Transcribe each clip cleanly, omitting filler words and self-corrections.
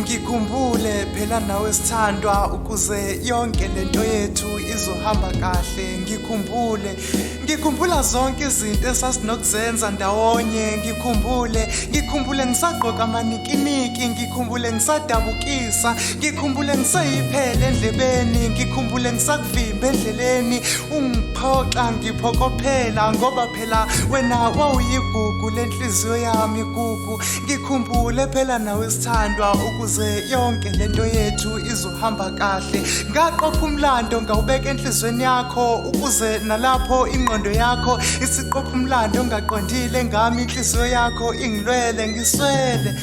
Ngikhumbule phela nawe sithandwa ukuze yonke lento yethu izohamba kahle. Ngikhumbula zonke izinto esasinokuzenza ndawonye. Ngikhumbule ngisagqoka amanikiniki, ngikhumbule ngisadabukisa, ngikhumbule ngiseyiphele endlebeni, ngikhumbule ngisakuvimba endleleni ungiphoxa ngiphokophela ngoba phela wena wawuyigugu lenhliziyo yami gugu. Ngikhumbule phela nawe sithandwa ukuze yonke lento yethu izohamba kahle. Ngaqopha umlando ngawubeka enhlizweni yakho ukuze nalapho ingqondo yakho isiqopha umlando ngaqondile ngami inhliziyo yakho ingilwele ngiswele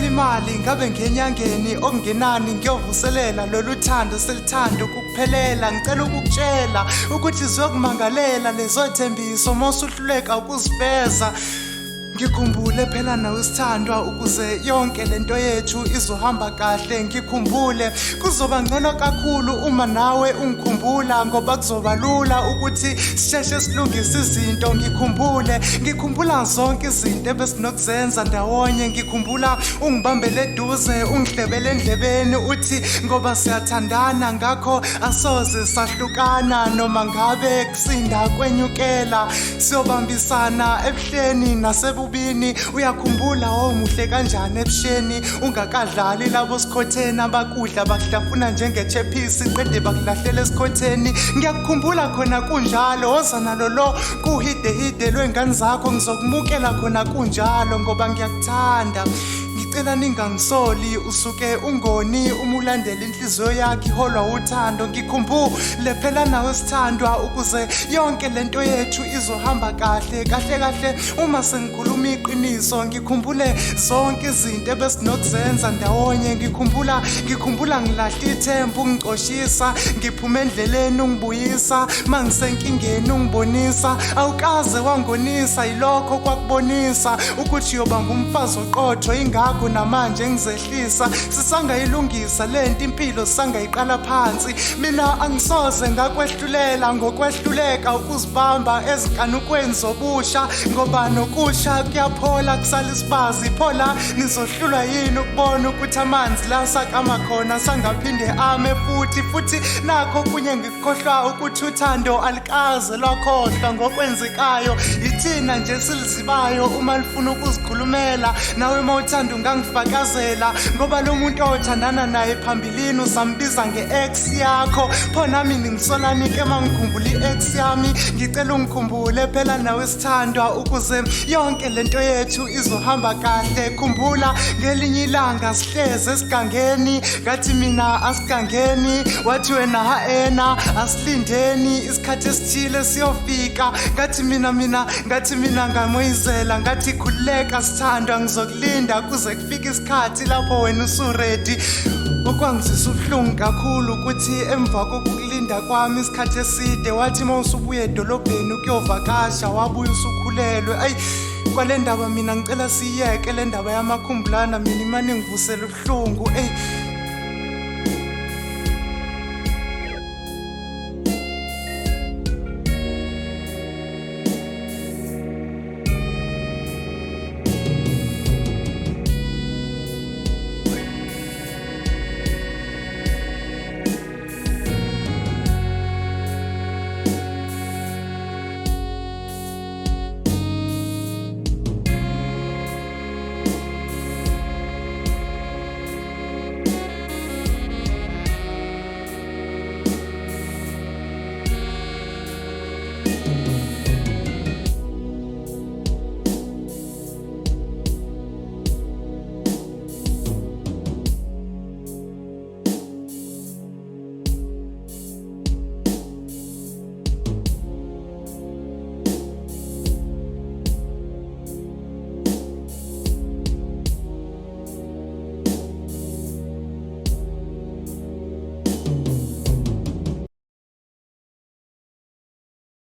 imali ngabe ngenyangeni okungenani ngiyovuselela lolu thando selithando ukuphelela. Ngicela ukukutshela ukuthi ziyokumangalela lezo thembiso mosuhluleka ukuziveza. Ngikhumbule phela nawe sithandwa ukuze yonke lento yethu izohamba kahle. Ngikhumbule kuzoba ngcono kakhulu uma nawe ungikhumbula ngoba kuzoba lula ukuthi sisheshe silungise izinto. Ngikhumbula zonke izinto ebesinokuzenza ndawonye. Ngikhumbula ungibambele eduze ungihlebele endlebeni uthi ngoba siyathandana ngakho asoze sahlukana noma ngabe kusinda kwenyukela siyobambisana ebuhleni nasebubini. Uyakhumbula muhle kanjani ebusheni ungakadlali labo sikhotheni abakudla bakuhlafuna njengechephisi qede bakulahlela esikhotheni. Ngiyakukhumbula khona kunjalo woza nalo lo kuhidehide lwengane zakho ngizokumukela khona kunjalo ngoba ngiyakuthanda. Ngicela ningangisoli usuke ungoni uma ulandela inhliziyo yakho iholwa uthando. Ngikhumbule phela nawe sithandwa ukuze yonke lento yethu izohamba kahle uma sengikhuluma iqiniso. Ngikhumbule zonke izinto ebesinokuzenza ndawonye. Ngikhumbula ngilahla ithemba ungicoshisa, ngiphume endleleni ungibuyisa, mangisenkingeni ungibonisa. Awukaze wangonisa yilokho kwakubonisa ukuthi uyobanga umfazi oqotho ingakho namanje ngizehlisa. Sisangayilungisa lento impilo sisangayiqala phansi. Mina angisoze ngakwehlulela ngokwehluleka ukuzibamba ezinkanukweni zobusha ngoba nokusha kuyaphola kusala isibazi. Phola nizohlulwa yini ukubona ukuthi amanzi la sakama khona sangaphinde ame futhi nakho kunye ngikukhohlwa ukuthi uthando alikaze lwakhohlwa ngokwenzekayo. Yithina nje silizibayo uma lifuna ukuzikhulumela nawe mawuthanda ungangifakazela ngoba lo muntu othandana naye phambilini usambiza nge-ex yakho. Pho nami ngingisolanike uma ngikhumbula i-ex yami. Ngicela ungikhumbule phela nawe sithandwa ukuze yonke lento yethu izohamba kahle. Khumbula ngelinye ilanga sihleze esigangeni ngathi mina asigangeni wathi wena haena asilindeni isikhathi esithile siyofika. Ngathi mina ngamoyizela ngathi khululeka sithandwa ngizokulinda kuze kufike isikhathi lapho wena usuredi. Okwangizisa ubuhlungu kakhulu ukuthi emva kokulinda kwami isikhathi eside wathi mawusubuya edolobheni ukuyovakasha wabuya usukhulelwe. Ayi kwale ndaba mina ngicela siyeke le ndaba yamakhumbulana mina imane ngivusela ubuhlungu.